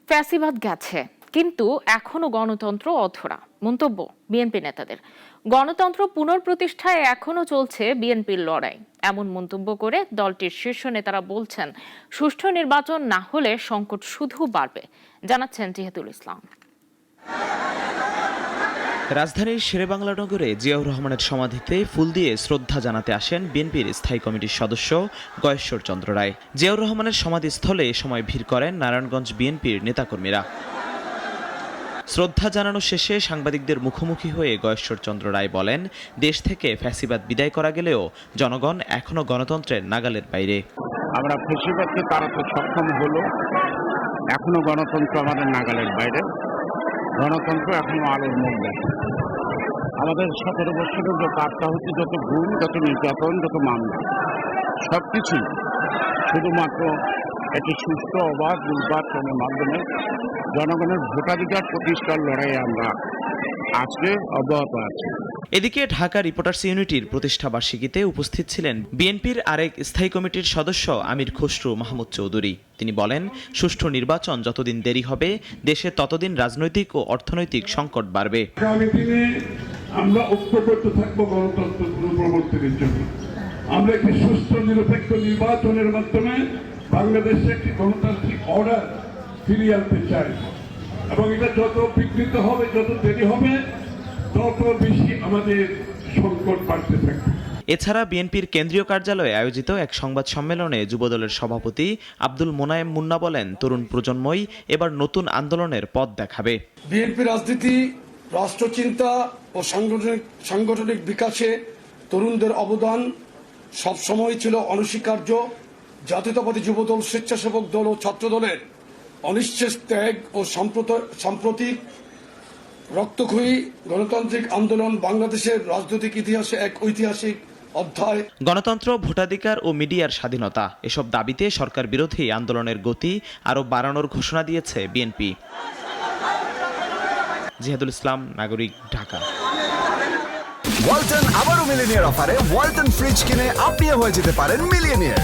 ফ্যাসিবাদ গেছে, কিন্তু এখনো গণতন্ত্র অধরা, মন্তব্য বিএনপি নেতাদের। গণতন্ত্র পুনঃপ্রতিষ্ঠায় এখনো চলছে বিএনপির লড়াই, এমন মন্তব্য করে দলটির শীর্ষ নেতারা বলছেন, সুষ্ঠু নির্বাচন না হলে সংকট শুধু বাড়বে। জানাচ্ছেন জিহাদুল ইসলাম। রাজধানীর শেরেবাংলা নগরে জিয়াউর রহমানের সমাধিতে ফুল দিয়ে শ্রদ্ধা জানাতে আসেন বিএনপির স্থায়ী কমিটির সদস্য গয়েশ্বর চন্দ্র রায়। জিয়াউর রহমানের সমাধিস্থলে এ সময় ভিড় করেন নারায়ণগঞ্জ বিএনপির নেতাকর্মীরা। শ্রদ্ধা জানানো শেষে সাংবাদিকদের মুখোমুখি হয়ে গয়েশ্বর চন্দ্র রায় বলেন, দেশ থেকে ফ্যাসিবাদ বিদায় করা গেলেও জনগণ এখনো গণতন্ত্রের নাগালের বাইরে। আমরা ফ্যাসিবাদকে তাড়াতে সক্ষম হলো, এখনো গণতন্ত্র আমাদের নাগালের বাইরে। গণতন্ত্র এখনো আলোর মুখ দেখে। আমাদের 17 বছরের যত আটটা হচ্ছে, যত গুম, যত নির্যাতন, যত মামলা, সবকিছুই শুধুমাত্র একটি সুস্থ অবাধ নির্বাচনের মাধ্যমে জনগণের ভোটাধিকার প্রতিষ্ঠার লড়াইয়ে আমরা আজকে অব্যাহত আছি। এদিকে ঢাকা রিপোর্টার্স ইউনিটির প্রতিষ্ঠা বার্ষিকীতে উপস্থিত ছিলেন বিএনপির আরেক স্থায়ী কমিটির সদস্য আমির খসরু মাহমুদ চৌধুরী। তিনি বলেন, সুষ্ঠু নির্বাচন যতদিন দেরি হবে, দেশে ততদিন রাজনৈতিক ও অর্থনৈতিক সংকট বাড়বে। আগামী দিনে আমরা ঐক্যবদ্ধ থাকবো গণতন্ত্র পুনঃপ্রবর্তনের জন্য। আমরা একটি সুষ্ঠু নিরপেক্ষ নির্বাচনের মাধ্যমে বাংলাদেশে একটি গণতান্ত্রিক অর্ডার ফিরিয়ে আনতে চাই, এবং এটা যত বিঘ্নিত হবে, যত দেরি হবে, তত বেশি আমাদের সংকট বাড়তে থাকবে। এছাড়া বিএনপির কেন্দ্রীয় কার্যালয়ে আয়োজিত এক সংবাদ সম্মেলনে যুবদলের সভাপতি আব্দুল মোনায়েম মুন্না বলেন, তরুণ প্রজন্মই এবার নতুন আন্দোলনের পথ দেখাবে। বিএনপি রাজনীতি, রাষ্ট্রচিন্তা ও সাংগঠনিক বিকাশে তরুণদের অবদান সবসময় ছিল অনস্বীকার্য। জাতীয়তাবাদী যুবদল, স্বেচ্ছাসেবক দল ও ছাত্রদলের অনিশ্চিত ত্যাগ ও সাম্প্রতিক রক্তক্ষয়ী গণতান্ত্রিক আন্দোলন বাংলাদেশের রাজনৈতিক ইতিহাসে এক ঐতিহাসিক অধ্যায়। গণতন্ত্র, ভোটাধিকার ও মিডিয়ার স্বাধীনতা, এসব দাবিতে সরকার বিরোধী আন্দোলনের গতি আরও বাড়ানোর ঘোষণা দিয়েছে বিএনপি। জিহাদুল ইসলাম, নাগরিক, ঢাকা। ওয়ালটন আবারও মিলিনিয়ার অফারে ওয়ালটন ফ্রিজ কিনে আপনিও হয়ে যেতে পারেন মিলিয়নিয়ার।